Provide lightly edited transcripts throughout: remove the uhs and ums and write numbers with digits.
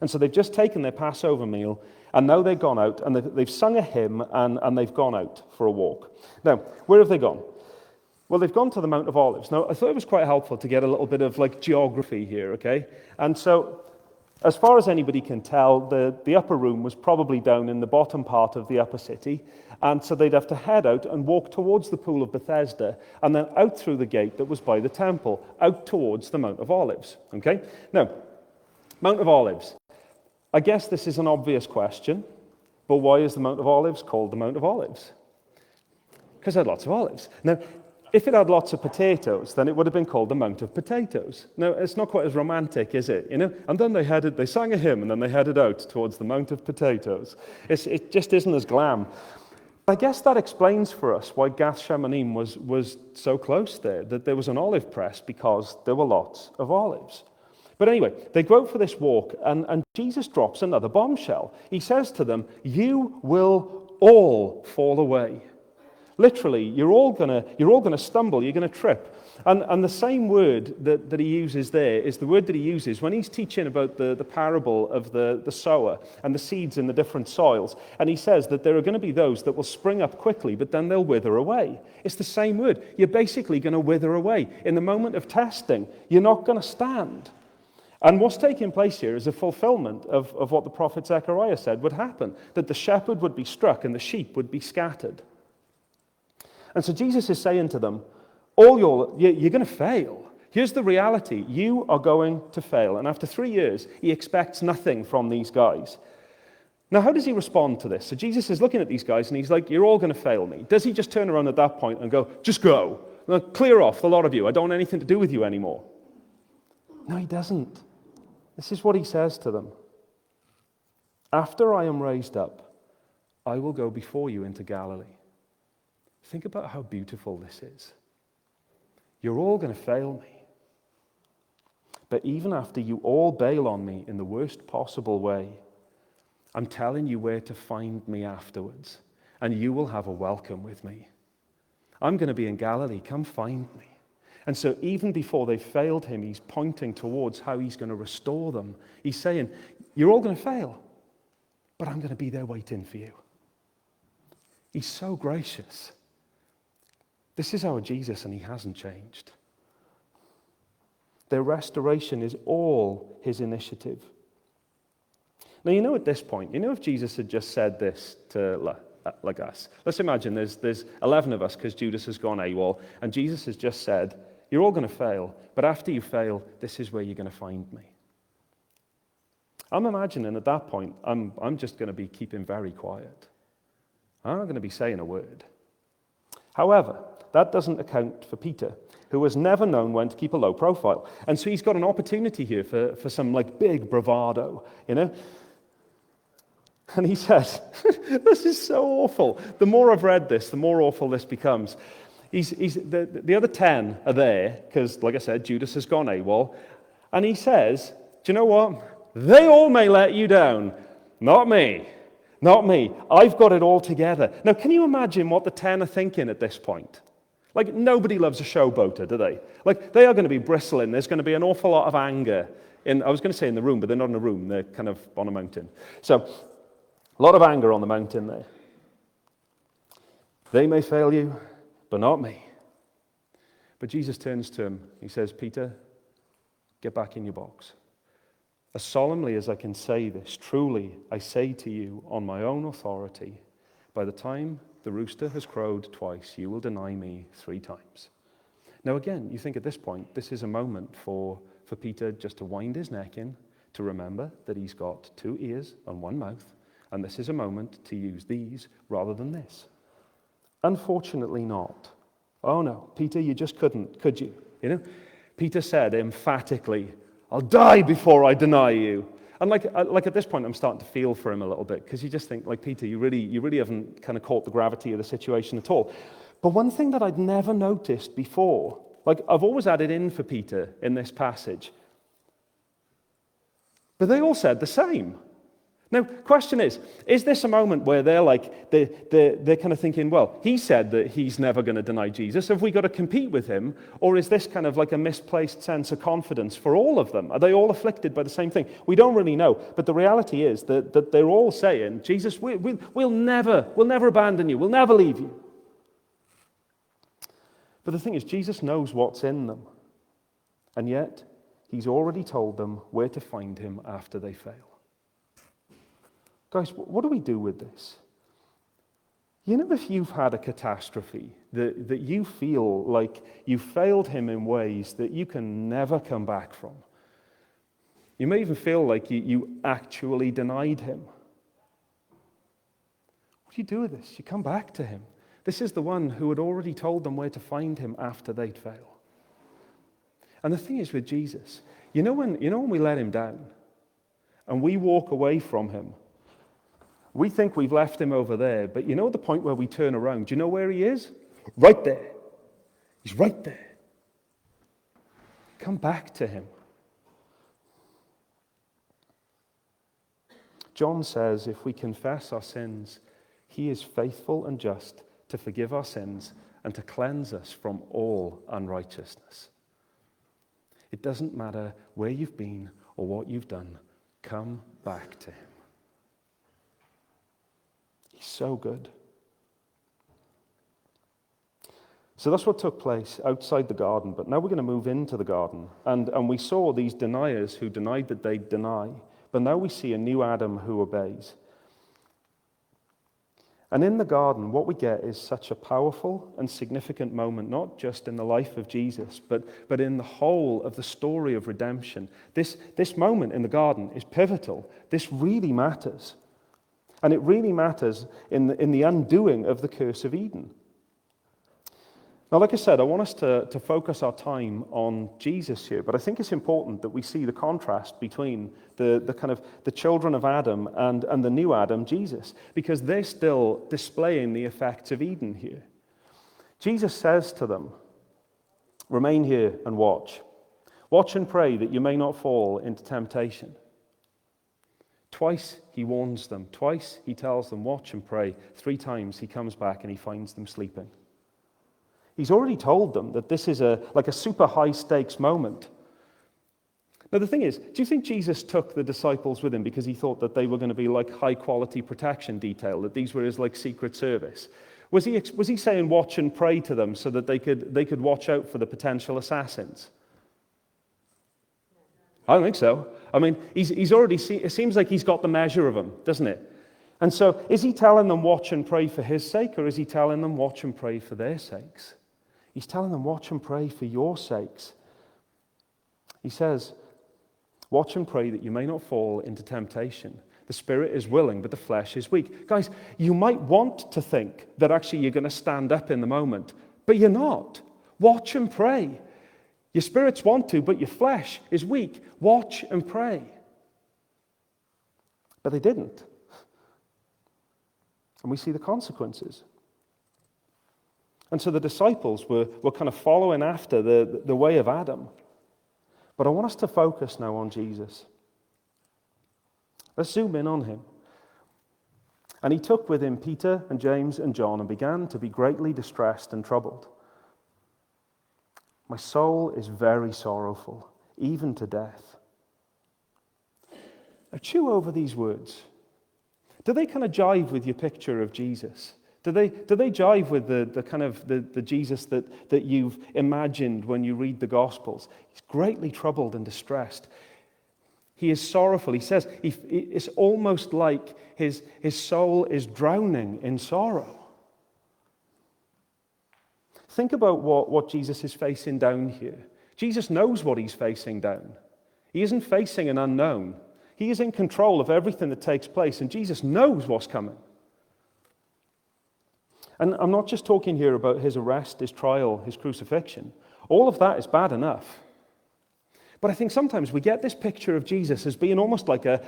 And so they've just taken their Passover meal, and now they've gone out, and they've sung a hymn, and they've gone out for a walk. Now, where have they gone? Well, they've gone to the Mount of Olives. Now, I thought it was quite helpful to get a little bit of geography here, okay? And so, as far as anybody can tell, the upper room was probably down in the bottom part of the upper city, and so they'd have to head out and walk towards the pool of Bethesda, and then out through the gate that was by the temple, out towards the Mount of Olives, okay? Now, Mount of Olives. I guess this is an obvious question, but why is the Mount of Olives called the Mount of Olives? Because it had lots of olives. Now, if it had lots of potatoes, then it would have been called the Mount of Potatoes. Now, it's not quite as romantic, is it? And then they sang a hymn, and then they headed out towards the Mount of Potatoes. It just isn't as glam. I guess that explains for us why Gethsemane was so close there, that there was an olive press, because there were lots of olives. But anyway, they go out for this walk, and Jesus drops another bombshell. He says to them, "You will all fall away." Literally, you're all gonna stumble, you're gonna trip. And the same word that he uses there is the word that he uses when he's teaching about the parable of the sower and the seeds in the different soils. And he says that there are going to be those that will spring up quickly, but then they'll wither away. It's the same word. You're basically going to wither away. In the moment of testing, you're not going to stand. And what's taking place here is a fulfillment of what the prophet Zechariah said would happen, that the shepherd would be struck and the sheep would be scattered. And so Jesus is saying to them, you're going to fail. Here's the reality. You are going to fail. And after 3 years, he expects nothing from these guys. Now, how does he respond to this? So Jesus is looking at these guys, and he's like, you're all going to fail me. Does he just turn around at that point and go, just go. Clear off, the lot of you. I don't want anything to do with you anymore. No, he doesn't. This is what he says to them. After I am raised up, I will go before you into Galilee. Think about how beautiful this is. You're all going to fail me. But even after you all bail on me in the worst possible way, I'm telling you where to find me afterwards, and you will have a welcome with me. I'm going to be in Galilee. Come find me. And so even before they failed him, he's pointing towards how he's going to restore them. He's saying, you're all going to fail, but I'm going to be there waiting for you. He's so gracious. This is our Jesus, and he hasn't changed. Their restoration is all his initiative. Now, at this point, if Jesus had just said this to like us, let's imagine there's 11 of us because Judas has gone AWOL, and Jesus has just said, you're all going to fail, but after you fail, this is where you're going to find me. I'm imagining at that point, I'm just going to be keeping very quiet. I'm not going to be saying a word. However, that doesn't account for Peter, who has never known when to keep a low profile. And so he's got an opportunity here for some big bravado, And he says, this is so awful. The more I've read this, the more awful this becomes. The other 10 are there, because, like I said, Judas has gone AWOL. And he says, do you know what? They all may let you down. Not me. Not me. I've got it all together. Now, can you imagine what the 10 are thinking at this point? Nobody loves a showboater, do they? They are going to be bristling. There's going to be an awful lot of anger. I was going to say in the room, but they're not in a room. They're kind of on a mountain. So, a lot of anger on the mountain there. They may fail you, but not me. But Jesus turns to him. He says, Peter, get back in your box. As solemnly as I can say this, truly I say to you on my own authority, by the time the rooster has crowed twice, you will deny me 3 times. Now again, you think at this point, this is a moment for Peter just to wind his neck in, to remember that he's got 2 ears and 1 mouth, and this is a moment to use these rather than this. Unfortunately not. Oh no, Peter, you just couldn't, could you? Peter said emphatically, I'll die before I deny you. And at this point, I'm starting to feel for him a little bit, because you just think, Peter, you really haven't kind of caught the gravity of the situation at all. But one thing that I'd never noticed before, I've always added in for Peter in this passage, but they all said the same. Now, question is this a moment where they're kind of thinking, well, he said that he's never going to deny Jesus. Have we got to compete with him? Or is this kind of like a misplaced sense of confidence for all of them? Are they all afflicted by the same thing? We don't really know. But the reality is that they're all saying, Jesus, we'll never abandon you. We'll never leave you. But the thing is, Jesus knows what's in them. And yet, he's already told them where to find him after they fail. Guys, what do we do with this? You know, if you've had a catastrophe, that you feel like you failed him in ways that you can never come back from. You may even feel like you actually denied him. What do you do with this? You come back to him. This is the one who had already told them where to find him after they'd fail. And the thing is with Jesus, you know when we let him down and we walk away from him, we think we've left him over there, but you know the point where we turn around, do you know where he is? Right there. He's right there. Come back to him. John says if we confess our sins, he is faithful and just to forgive our sins and to cleanse us from all unrighteousness. It doesn't matter where you've been or what you've done. Come back to him. He's so good. So that's what took place outside the garden. But now we're going to move into the garden. And we saw these deniers who denied that they'd deny. But now we see a new Adam who obeys. And in the garden, what we get is such a powerful and significant moment, not just in the life of Jesus, but in the whole of the story of redemption. This moment in the garden is pivotal. This really matters. And it really matters in the undoing of the curse of Eden. Now, like I said, I want us to focus our time on Jesus here, but I think it's important that we see the contrast between the children of Adam and the new Adam, Jesus, because they're still displaying the effects of Eden here. Jesus says to them, "Remain here and watch. Watch and pray that you may not fall into temptation." Twice he warns them. Twice he tells them, watch and pray. 3 times he comes back and he finds them sleeping. He's already told them that this is like a super high stakes moment. Now the thing is, do you think Jesus took the disciples with him because he thought that they were going to be like high quality protection detail, that these were his like secret service? Was he saying watch and pray to them so that they could watch out for the potential assassins? I don't think so. I mean, he's already it seems like he's got the measure of them, doesn't it? And so, is he telling them watch and pray for his sake, or is he telling them watch and pray for their sakes? He's telling them watch and pray for your sakes. He says, watch and pray that you may not fall into temptation. The spirit is willing, but the flesh is weak. Guys, you might want to think that actually you're going to stand up in the moment, but you're not. Watch and pray. Your spirits want to, but your flesh is weak. Watch and pray. But they didn't. And we see the consequences. And so the disciples were kind of following after the way of Adam. But I want us to focus now on Jesus. Let's zoom in on him. And he took with him Peter and James and John and began to be greatly distressed and troubled. My soul is very sorrowful, even to death. Now chew over these words. Do they kind of jive with your picture of Jesus? Do they jive with the Jesus that you've imagined when you read the Gospels? He's greatly troubled and distressed. He is sorrowful. He says it's almost like his soul is drowning in sorrow. Think about what Jesus is facing down here. Jesus knows what he's facing down. He isn't facing an unknown. He is in control of everything that takes place, and Jesus knows what's coming. And I'm not just talking here about his arrest, his trial, his crucifixion. All of that is bad enough. But I think sometimes we get this picture of Jesus as being almost like a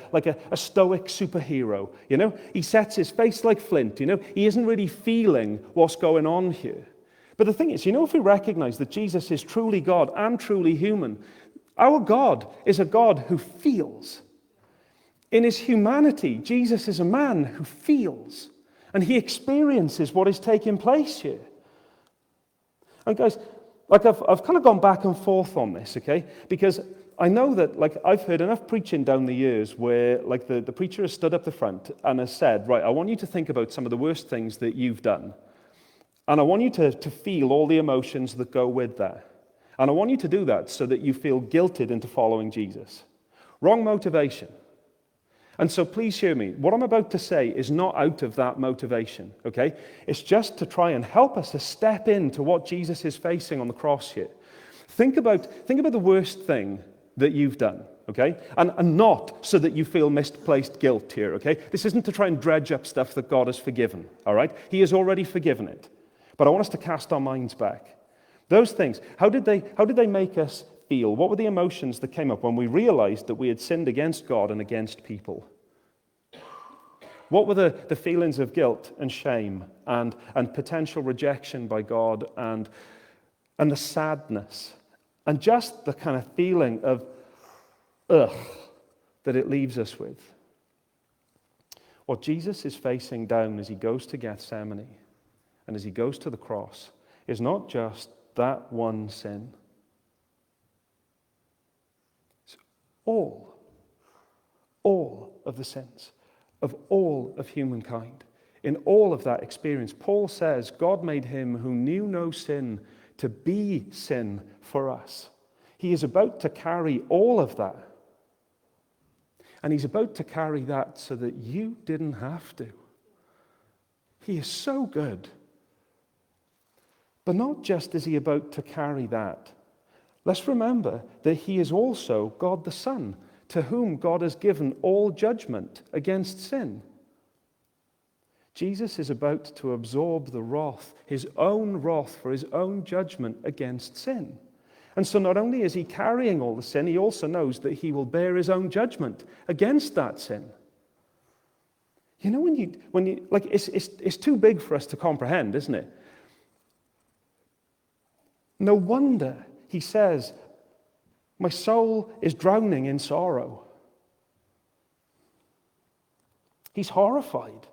stoic superhero. You know, he sets his face like flint. You know, he isn't really feeling what's going on here. But the thing is, if we recognize that Jesus is truly God and truly human, our God is a God who feels. In his humanity, Jesus is a man who feels, and he experiences what is taking place here. And guys, like I've kind of gone back and forth on this, okay? Because I know that, like, I've heard enough preaching down the years where, like, the preacher has stood up the front and has said, right, I want you to think about some of the worst things that you've done. And I want you to feel all the emotions that go with that. And I want you to do that so that you feel guilted into following Jesus. Wrong motivation. And so please hear me. What I'm about to say is not out of that motivation, okay? It's just to try and help us to step into what Jesus is facing on the cross here. Think about the worst thing that you've done, okay? And not so that you feel misplaced guilt here, okay? This isn't to try and dredge up stuff that God has forgiven, all right? He has already forgiven it. But I want us to cast our minds back. Those things, how did they make us feel? What were the emotions that came up when we realized that we had sinned against God and against people? What were the feelings of guilt and shame and potential rejection by God and the sadness and just the kind of feeling of ugh that it leaves us with? What Jesus is facing down as he goes to Gethsemane and as he goes to the cross is not just that one sin. It's all of the sins of all of humankind. In all of that experience, Paul says, God made him who knew no sin to be sin for us. He is about to carry all of that. And he's about to carry that so that you didn't have to. He is so good. But not just is he about to carry that. Let's remember that he is also God the Son, to whom God has given all judgment against sin. Jesus is about to absorb the wrath, his own wrath for his own judgment against sin. And so not only is he carrying all the sin, he also knows that he will bear his own judgment against that sin. You know, when you like, it's too big for us to comprehend, isn't it? No wonder he says, my soul is drowning in sorrow. He's horrified.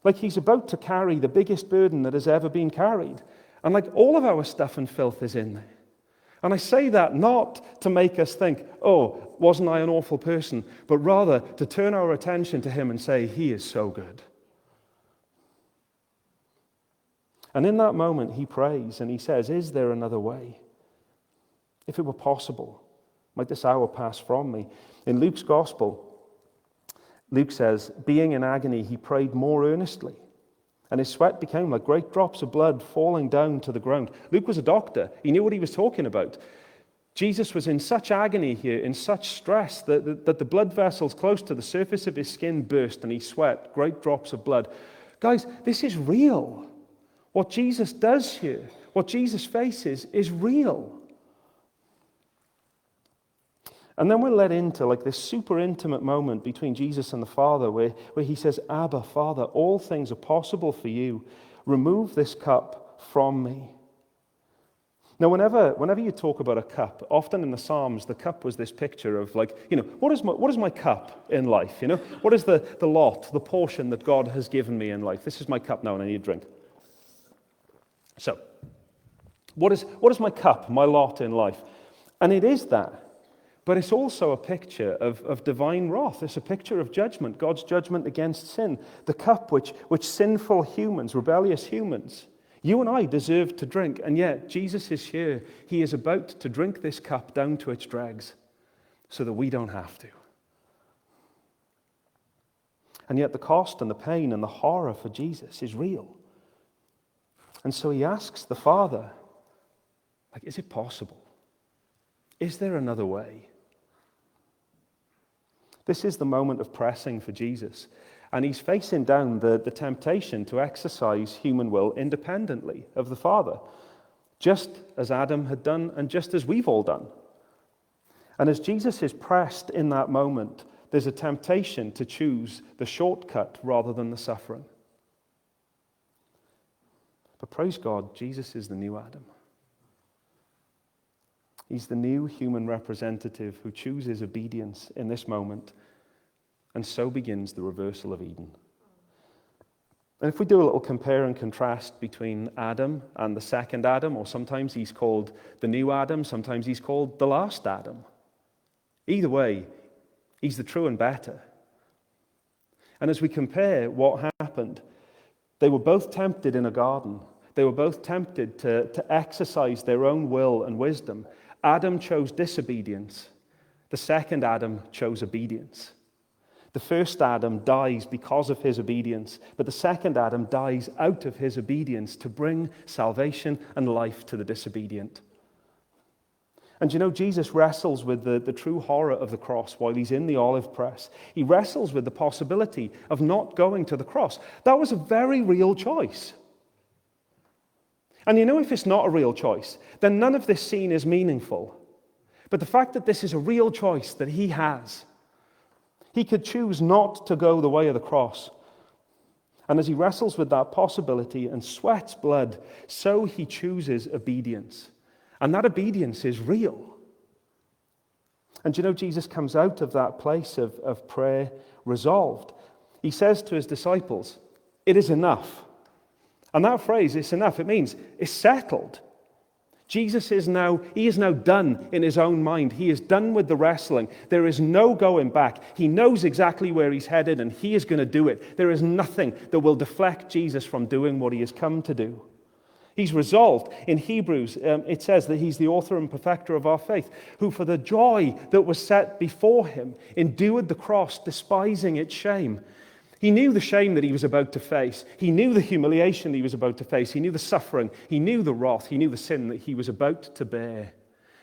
Like he's about to carry the biggest burden that has ever been carried. And like all of our stuff and filth is in there. And I say that not to make us think, oh, wasn't I an awful person? But rather to turn our attention to him and say, he is so good. And in that moment, he prays and he says, is there another way? If it were possible, might this hour pass from me? In Luke's gospel, Luke says, being in agony, he prayed more earnestly, and his sweat became like great drops of blood falling down to the ground. Luke was a doctor. He knew what he was talking about. Jesus was in such agony here, in such stress, that the blood vessels close to the surface of his skin burst, and he sweat great drops of blood. Guys, this is real. What Jesus does here, what Jesus faces, is real. And then we're led into like this super intimate moment between Jesus and the Father where he says, Abba, Father, all things are possible for you. Remove this cup from me. Now, whenever you talk about a cup, often in the Psalms, the cup was this picture of like, you know, what is my cup in life? You know, what is the lot, the portion that God has given me in life? This is my cup now and I need a drink. So, what is my cup, my lot in life? And it is that. But it's also a picture of divine wrath. It's a picture of judgment, God's judgment against sin. The cup which sinful humans, rebellious humans, you and I deserve to drink. And yet, Jesus is here. He is about to drink this cup down to its dregs so that we don't have to. And yet the cost and the pain and the horror for Jesus is real. And so he asks the Father, like, is it possible? Is there another way? This is the moment of pressing for Jesus. And he's facing down the temptation to exercise human will independently of the Father, just as Adam had done and just as we've all done. And as Jesus is pressed in that moment, there's a temptation to choose the shortcut rather than the suffering. But praise God, Jesus is the new Adam. He's the new human representative who chooses obedience in this moment, and so begins the reversal of Eden. And if we do a little compare and contrast between Adam and the second Adam, or sometimes he's called the new Adam, sometimes he's called the last Adam. Either way, he's the true and better. And as we compare what happened, they were both tempted in a garden. They were both tempted to exercise their own will and wisdom. Adam chose disobedience. The second Adam chose obedience. The first Adam dies because of his obedience, but the second Adam dies out of his obedience to bring salvation and life to the disobedient. And you know, Jesus wrestles with the true horror of the cross while he's in the olive press. He wrestles with the possibility of not going to the cross. That was a very real choice. And you know, if it's not a real choice, then none of this scene is meaningful. But the fact that this is a real choice that he has, he could choose not to go the way of the cross. And as he wrestles with that possibility and sweats blood, so he chooses obedience. And that obedience is real. And you know, Jesus comes out of that place of prayer resolved. He says to his disciples, "It is enough." And that phrase, "it's enough," it means it's settled. Jesus is now done in his own mind. He is done with the wrestling. There is no going back. He knows exactly where he's headed, and he is going to do it. There is nothing that will deflect Jesus from doing what he has come to do. He's resolved. In Hebrews, it says that he's the author and perfecter of our faith, who for the joy that was set before him endured the cross, despising its shame. He knew the shame that he was about to face. He knew the humiliation that he was about to face. He knew the suffering. He knew the wrath. He knew the sin that he was about to bear.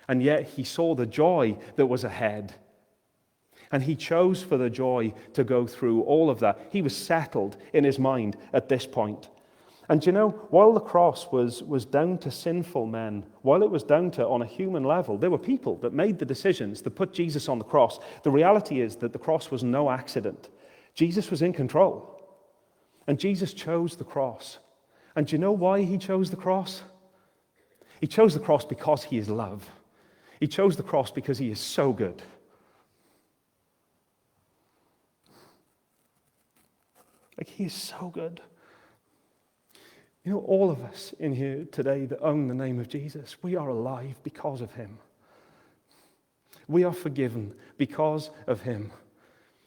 And yet he saw the joy that was ahead. And he chose for the joy to go through all of that. He was settled in his mind at this point. And you know, while the cross was down to sinful men, while it was down to, on a human level, there were people that made the decisions to put Jesus on the cross. The reality is that the cross was no accident. Jesus was in control. And Jesus chose the cross. And do you know why he chose the cross? He chose the cross because he is love. He chose the cross because he is so good. Like, he is so good. You know, all of us in here today that own the name of Jesus, we are alive because of him. We are forgiven because of him.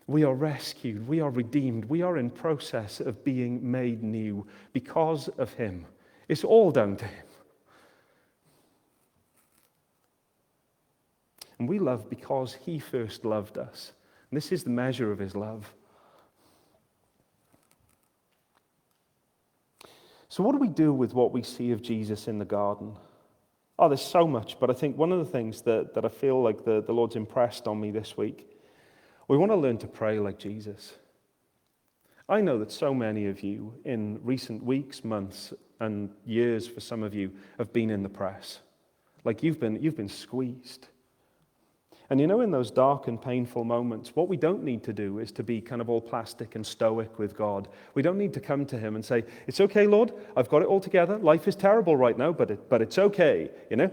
We are rescued. We are redeemed. We are in process of being made new because of him. It's all down to him. And we love because he first loved us. And this is the measure of his love. So what do we do with what we see of Jesus in the garden? Oh, there's so much, but I think one of the things that I feel like the Lord's impressed on me this week, we want to learn to pray like Jesus. I know that so many of you in recent weeks, months, and years for some of you have been in the press. Like you've been squeezed. And you know, in those dark and painful moments, what we don't need to do is to be kind of all plastic and stoic with God. We don't need to come to him and say, "It's okay, Lord, I've got it all together. Life is terrible right now, but it's okay," you know?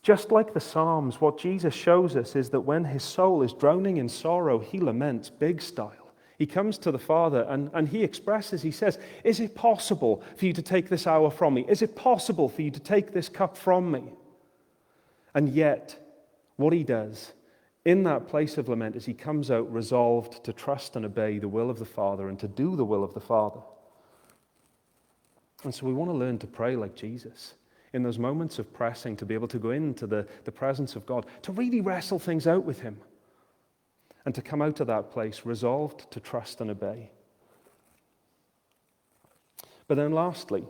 Just like the Psalms, what Jesus shows us is that when his soul is drowning in sorrow, he laments big style. He comes to the Father and he expresses, he says, "Is it possible for you to take this hour from me? Is it possible for you to take this cup from me?" And yet, what he does in that place of lament is he comes out resolved to trust and obey the will of the Father and to do the will of the Father. And so we want to learn to pray like Jesus. In those moments of pressing, to be able to go into the presence of God, to really wrestle things out with him, and to come out of that place resolved to trust and obey. But then lastly,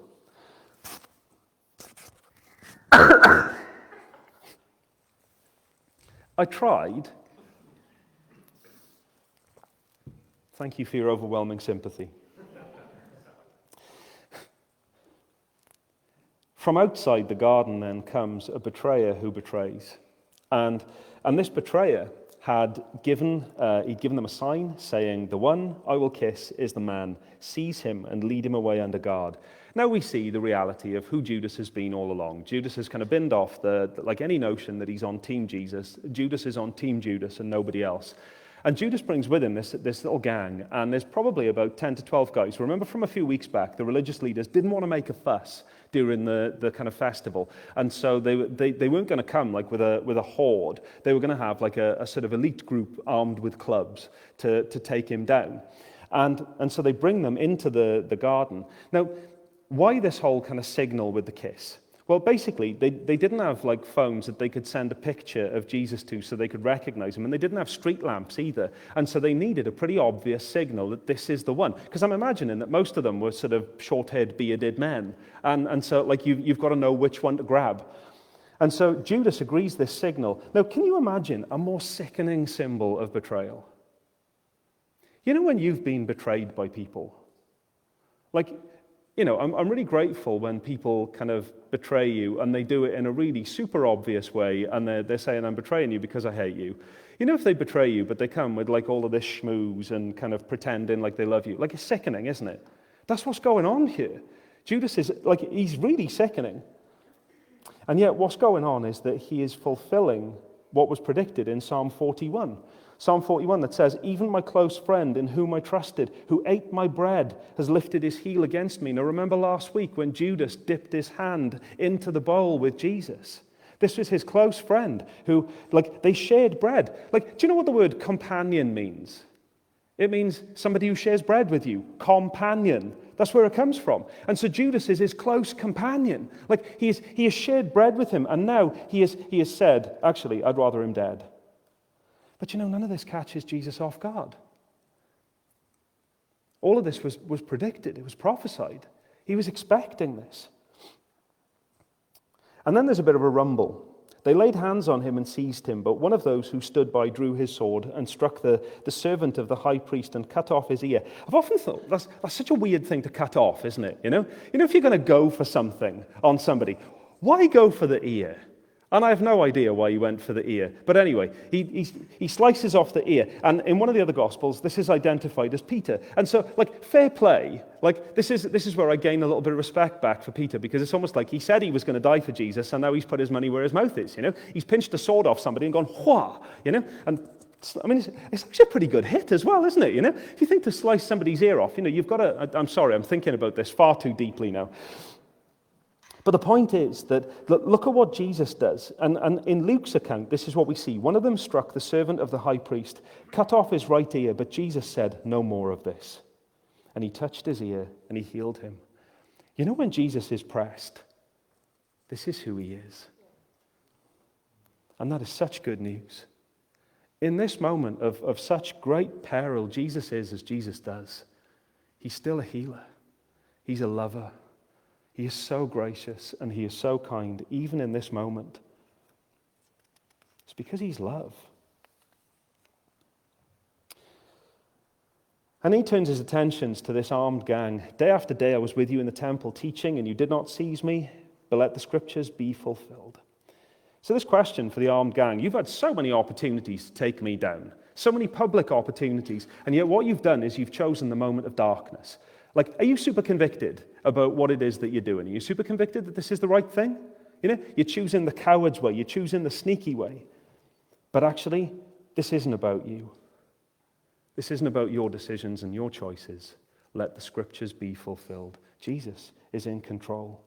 I tried. Thank you for your overwhelming sympathy. From outside the garden then comes a betrayer who betrays. And this betrayer he'd given them a sign saying, "The one I will kiss is the man. Seize him and lead him away under guard." Now we see the reality of who Judas has been all along. Judas has kind of binned off like any notion that he's on Team Jesus. Judas is on Team Judas and nobody else. And Judas brings with him this little gang, and there's probably about 10 to 12 guys. Remember from a few weeks back, the religious leaders didn't want to make a fuss during the kind of festival, and so they weren't going to come like with a horde. They were going to have like a sort of elite group armed with clubs to take him down. And so they bring them into the garden. Now, why this whole kind of signal with the kiss? Well, basically, they didn't have like phones that they could send a picture of Jesus to so they could recognize him, and they didn't have street lamps either. And so they needed a pretty obvious signal that this is the one. Because I'm imagining that most of them were sort of short-haired, bearded men. And so like you've got to know which one to grab. And so Judas agrees this signal. Now, can you imagine a more sickening symbol of betrayal? You know when you've been betrayed by people? Like, you know, I'm really grateful when people kind of betray you and they do it in a really super obvious way, and they're saying, "I'm betraying you because I hate you." You know, if they betray you, but they come with like all of this schmooze and kind of pretending like they love you, like it's sickening, isn't it? That's what's going on here. Judas is like, he's really sickening. And yet what's going on is that he is fulfilling what was predicted in Psalm 41. Psalm 41 that says, "Even my close friend in whom I trusted, who ate my bread, has lifted his heel against me." Now remember last week when Judas dipped his hand into the bowl with Jesus. This was his close friend who, like, they shared bread. Like, do you know what the word companion means? It means somebody who shares bread with you. Companion. That's where it comes from. And so Judas is his close companion. Like, he has shared bread with him, and now he has said, "Actually, I'd rather him dead." But you know, none of this catches Jesus off guard. All of this was predicted. It was prophesied. He was expecting this. And then there's a bit of a rumble. They laid hands on him and seized him, but one of those who stood by drew his sword and struck the servant of the high priest and cut off his ear. I've often thought that's such a weird thing to cut off, isn't it? You know, if you're going to go for something on somebody, why go for the ear? And I have no idea why he went for the ear. But anyway, he slices off the ear. And in one of the other Gospels, this is identified as Peter. And so, like, fair play. Like, this is where I gain a little bit of respect back for Peter, because it's almost like he said he was going to die for Jesus, and now he's put his money where his mouth is, you know? He's pinched a sword off somebody and gone, "Hua!" You know? And, I mean, it's actually a pretty good hit as well, isn't it? You know? If you think to slice somebody's ear off, you know, you've got to... I'm sorry, I'm thinking about this far too deeply now. But the point is that, look at what Jesus does. And in Luke's account, this is what we see. One of them struck the servant of the high priest, cut off his right ear, but Jesus said, "No more of this." And he touched his ear and he healed him. You know, when Jesus is pressed, this is who he is. And that is such good news. In this moment of such great peril, Jesus is as Jesus does. He's still a healer. He's a lover. He is so gracious and he is so kind, even in this moment. It's because he's love. And he turns his attentions to this armed gang. "Day after day I was with you in the temple teaching, and you did not seize me, but let the scriptures be fulfilled." So this question for the armed gang: you've had so many opportunities to take me down, so many public opportunities, and yet what you've done is you've chosen the moment of darkness. Like, are you super convicted about what it is that you're doing? Are you super convicted that this is the right thing? You know, you're choosing the coward's way, you're choosing the sneaky way. But actually, this isn't about you. This isn't about your decisions and your choices. Let the scriptures be fulfilled. Jesus is in control.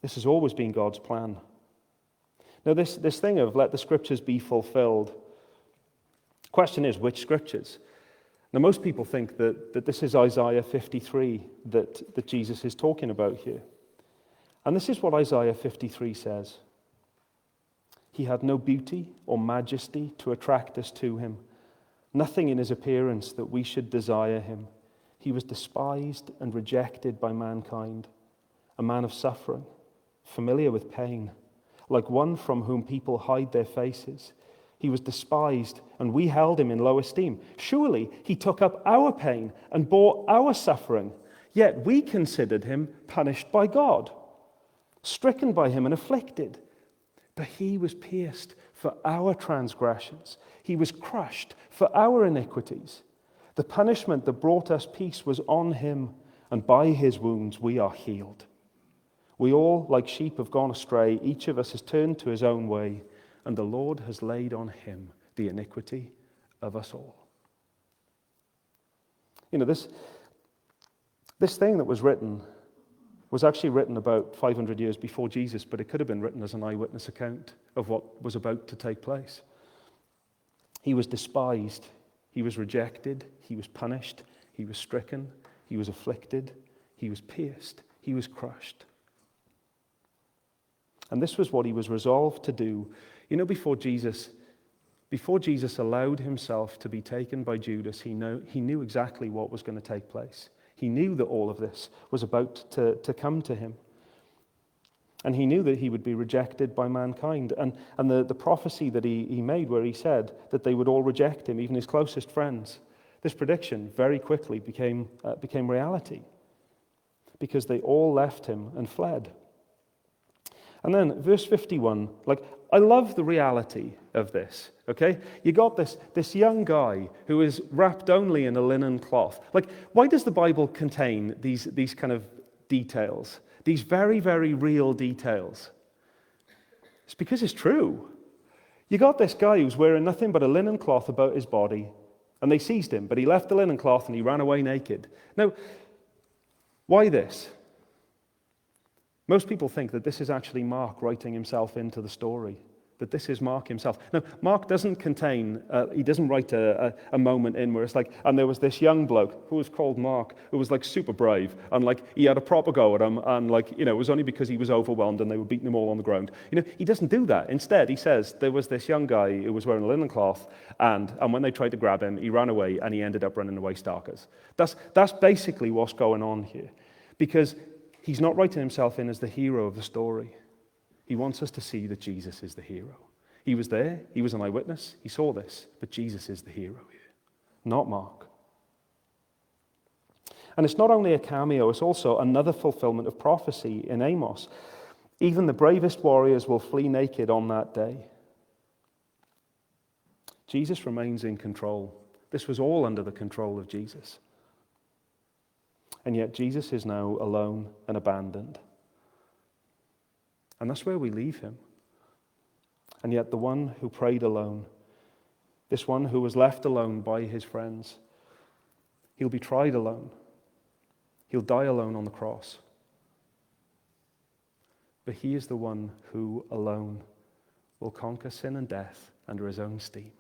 This has always been God's plan. Now, this thing of let the scriptures be fulfilled, the question is, which scriptures? Now, most people think that this is Isaiah 53 that Jesus is talking about here. And this is what Isaiah 53 says. "He had no beauty or majesty to attract us to him, nothing in his appearance that we should desire him. He was despised and rejected by mankind, a man of suffering, familiar with pain, like one from whom people hide their faces. He was despised, and we held him in low esteem. Surely he took up our pain and bore our suffering, yet we considered him punished by God, stricken by him and afflicted. But he was pierced for our transgressions. He was crushed for our iniquities. The punishment that brought us peace was on him, and by his wounds we are healed. We all, like sheep, have gone astray. Each of us has turned to his own way, and the Lord has laid on him the iniquity of us all. You know, this thing that was written was actually written about 500 years before Jesus, but it could have been written as an eyewitness account of what was about to take place. He was despised, he was rejected, he was punished, he was stricken, he was afflicted, he was pierced, he was crushed. And this was what he was resolved to do. You know, before Jesus allowed himself to be taken by Judas, he knew exactly what was going to take place. He knew that all of this was about to come to him. And he knew that he would be rejected by mankind. And the prophecy that he made, where he said that they would all reject him, even his closest friends, this prediction very quickly became reality, because they all left him and fled. And then verse 51, I love the reality of this, okay? You got this young guy who is wrapped only in a linen cloth. Why does the Bible contain these kind of details? These very, very real details? It's because it's true. You got this guy who's wearing nothing but a linen cloth about his body, and they seized him, but he left the linen cloth and he ran away naked. Now, why this? Most people think that this is actually Mark writing himself into the story, that this is Mark himself. No, Mark doesn't contain, he doesn't write a moment in where it's and there was this young bloke who was called Mark, who was super brave, and he had a proper go at him, and it was only because he was overwhelmed and they were beating him all on the ground. He doesn't do that. Instead, he says there was this young guy who was wearing a linen cloth, and when they tried to grab him, he ran away, and he ended up running away starkers. That's basically what's going on here, because he's not writing himself in as the hero of the story. He wants us to see that Jesus is the hero. He was there, he was an eyewitness, he saw this, but Jesus is the hero here, not Mark. And it's not only a cameo, it's also another fulfillment of prophecy in Amos. Even the bravest warriors will flee naked on that day. Jesus remains in control. This was all under the control of Jesus. And yet Jesus is now alone and abandoned. And that's where we leave him. And yet the one who prayed alone, this one who was left alone by his friends, he'll be tried alone. He'll die alone on the cross. But he is the one who alone will conquer sin and death under his own steam,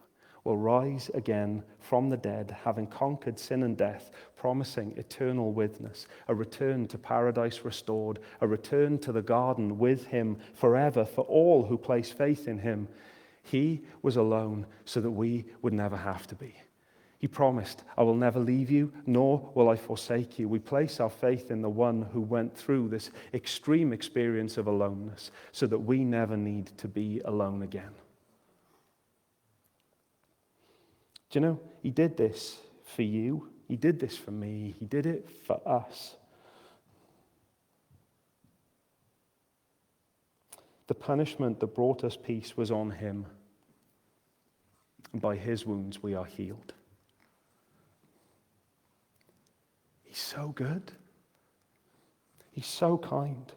will rise again from the dead, having conquered sin and death, promising eternal witness, a return to paradise restored, a return to the garden with him forever for all who place faith in him. He was alone so that we would never have to be. He promised, I will never leave you, nor will I forsake you. We place our faith in the one who went through this extreme experience of aloneness so that we never need to be alone again. Do you know, he did this for you. He did this for me. He did it for us. The punishment that brought us peace was on him. And by his wounds we are healed. He's so good. He's so kind.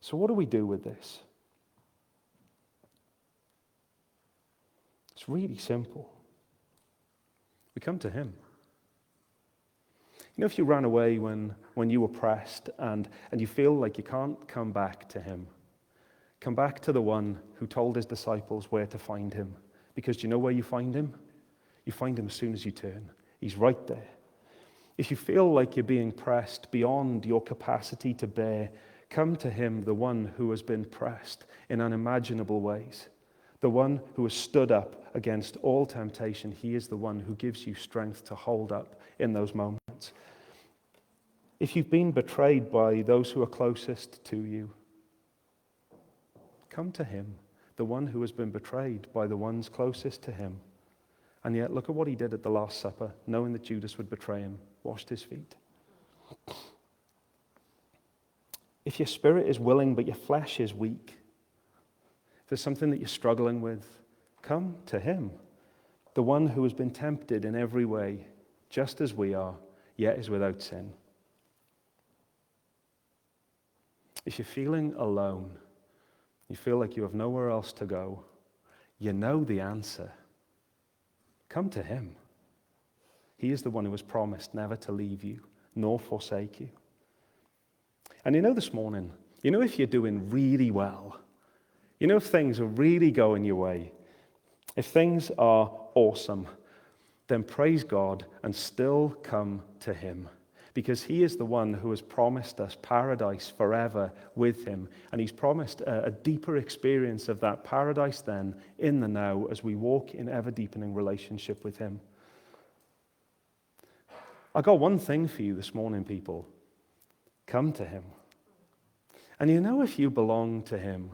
So what do we do with this? It's really simple. We come to him. You know, if you ran away when you were pressed and you feel like you can't come back to him, come back to the one who told his disciples where to find him. Because do you know where you find him? You find him as soon as you turn. He's right there. If you feel like you're being pressed beyond your capacity to bear, come to him, the one who has been pressed in unimaginable ways. The one who has stood up against all temptation. He is the one who gives you strength to hold up in those moments. If you've been betrayed by those who are closest to you, come to him, the one who has been betrayed by the ones closest to him. And yet, look at what he did at the Last Supper, knowing that Judas would betray him, washed his feet. If your spirit is willing but your flesh is weak, if there's something that you're struggling with, come to him, the one who has been tempted in every way, just as we are, yet is without sin. If you're feeling alone, you feel like you have nowhere else to go, you know the answer. Come to him. He is the one who has promised never to leave you, nor forsake you. And this morning, if you're doing really well, if things are really going your way, if things are awesome, then praise God and still come to him. Because he is the one who has promised us paradise forever with him. And he's promised a deeper experience of that paradise then in the now as we walk in ever-deepening relationship with him. I got one thing for you this morning, people. Come to him. And if you belong to him,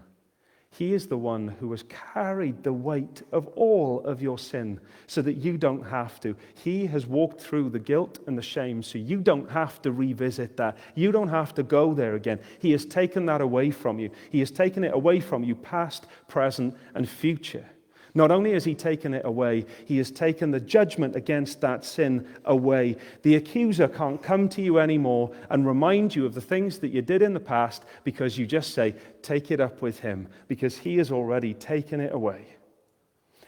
he is the one who has carried the weight of all of your sin so that you don't have to. He has walked through the guilt and the shame so you don't have to revisit that. You don't have to go there again. He has taken that away from you. He has taken it away from you, past, present, and future. Not only has he taken it away, he has taken the judgment against that sin away. The accuser can't come to you anymore and remind you of the things that you did in the past because you just say, take it up with him, because he has already taken it away.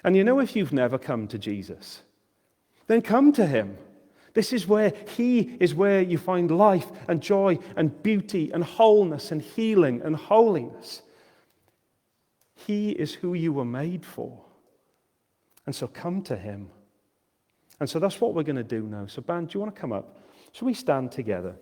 And if you've never come to Jesus, then come to him. This is where you find life and joy and beauty and wholeness and healing and holiness. He is who you were made for. And so come to him. And so that's what we're going to do now. So band, do you want to come up? Shall we stand together?